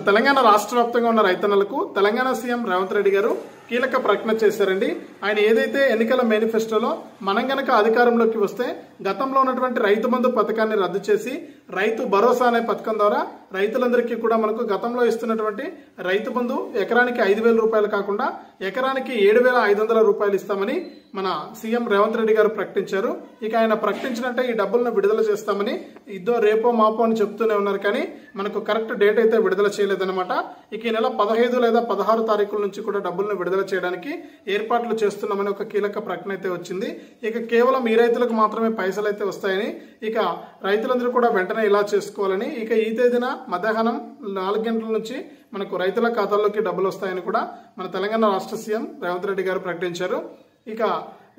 తెలంగాణ రాష్ట్ర వ్యాప్తంగా ఉన్న రైతన్నలకు తెలంగాణ సీఎం రేవంత్ రెడ్డి గారు కీలక ప్రకటన చేశారండి. ఆయన ఏదైతే ఎన్నికల మేనిఫెస్టోలో మనం గనక అధికారంలోకి వస్తే గతంలో ఉన్నటువంటి రైతు బంధు పథకాన్ని రద్దు చేసి రైతు భరోసా అనే పథకం ద్వారా రైతులందరికీ కూడా మనకు గతంలో ఇస్తున్నటువంటి రైతు బంధు ఎకరానికి 5,000 రూపాయలు కాకుండా ఎకరానికి 7,500 రూపాయలు ఇస్తామని మన సీఎం రేవంత్ రెడ్డి గారు ప్రకటించారు. ఇక ఆయన ప్రకటించినట్టే ఈ డబ్బులను విడుదల చేస్తామని రేపో మాపో అని చెప్తూనే ఉన్నారు, కానీ మనకు కరెక్ట్ డేట్ అయితే విడుదల చేయలేదన్నమాట. ఇక ఈ నెల 15 లేదా 16 తారీఖుల నుంచి కూడా డబ్బులను విడుదల చేయడానికి ఏర్పాట్లు చేస్తున్నామని ఒక కీలక ప్రకటన అయితే వచ్చింది. ఇక కేవలం ఈ రైతులకు మాత్రమే పైసలు అయితే వస్తాయని, ఇక రైతులందరూ కూడా వెంటనే ఇలా చేసుకోవాలని, ఇక ఈ తేదీన మధ్యాహ్నం 4 గంటల నుంచి మనకు రైతుల ఖాతాల్లోకి డబ్బులు వస్తాయని కూడా మన తెలంగాణ రాష్ట్ర సీఎం రేవంత్ రెడ్డి గారు ప్రకటించారు. ఇక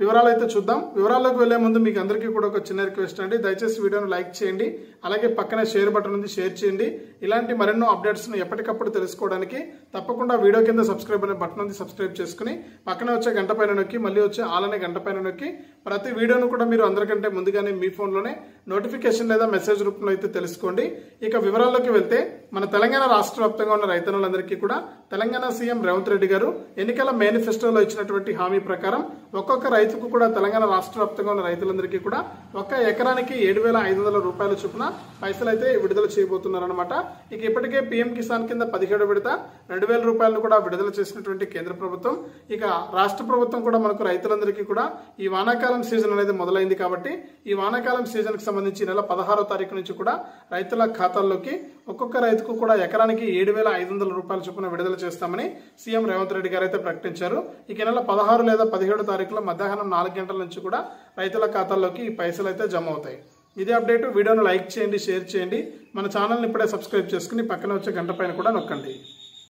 వివరాలు అయితే చూద్దాం. వివరాల్లోకి వెళ్లే ముందు మీకు అందరికీ కూడా ఒక చిన్న రిక్వెస్ట్ అండి, దయచేసి వీడియోను లైక్ చేయండి, అలాగే పక్కనే షేర్ బటన్ ఉంది, షేర్ చేయండి. ఇలాంటి మరెన్నో అప్డేట్స్ ను ఎప్పటికప్పుడు తెలుసుకోవడానికి తప్పకుండా వీడియో కింద సబ్స్క్రైబ్ అనే బటన్ ఉంది, సబ్స్క్రైబ్ చేసుకుని పక్కన వచ్చే గంట పైన నొక్కి మళ్ళీ వచ్చే ఆల్ అనే గంట పైన నొక్కి ప్రతి వీడియోను కూడా మీరు అందరికంటే ముందుగానే మీ ఫోన్లోనే నోటిఫికేషన్ లేదా మెసేజ్ రూపంలో అయితే తెలుసుకోండి. ఇక వివరాల్లోకి వెళ్తే మన తెలంగాణ రాష్ట్ర వ్యాప్తంగా ఉన్న రైతన్నులందరికీ కూడా తెలంగాణ సీఎం రేవంత్ రెడ్డి గారు ఎన్నికల మేనిఫెస్టోలో ఇచ్చినటువంటి హామీ ప్రకారం ఒక్కొక్క రైతుకు కూడా తెలంగాణ రాష్ట్ర వ్యాప్తంగా ఉన్న రైతులందరికీ కూడా ఒక ఎకరానికి 7,500 రూపాయల చొప్పున పైసలు అయితే విడుదల చేయబోతున్నారన్నమాట. ఇక ఇప్పటికే పీఎం కిసాన్ కింద 17 విడత 2,000 రూపాయలను కూడా విడుదల చేసినటువంటి కేంద్ర ప్రభుత్వం, ఇక రాష్ట్ర ప్రభుత్వం కూడా మనకు రైతులందరికీ కూడా ఈ వానాకాలం సీజన్ అనేది మొదలైంది కాబట్టి ఈ వానాకాలం సీజన్ కి సంబంధించి నెల 16వ తారీఖు నుంచి కూడా రైతుల ఖాతాల్లోకి ఒక్కొక్క రైతుకు కూడా ఎకరానికి 7,500 రూపాయల చొప్పున విడుదల చేస్తామని సీఎం రేవంత్ రెడ్డి గారు అయితే ప్రకటించారు. ఇక నెల 16 లేదా 17 తారీఖులో మధ్యాహ్నం 4 గంటల నుంచి కూడా రైతుల ఖాతాల్లోకి ఈ పైసలు అయితే జమ అవుతాయి. ఇదే అప్డేట్. వీడియోను లైక్ చేయండి, షేర్ చేయండి, మన ఛానల్ని ఇప్పుడే సబ్స్క్రైబ్ చేసుకుని పక్కన వచ్చే గంట పైన కూడా నొక్కండి.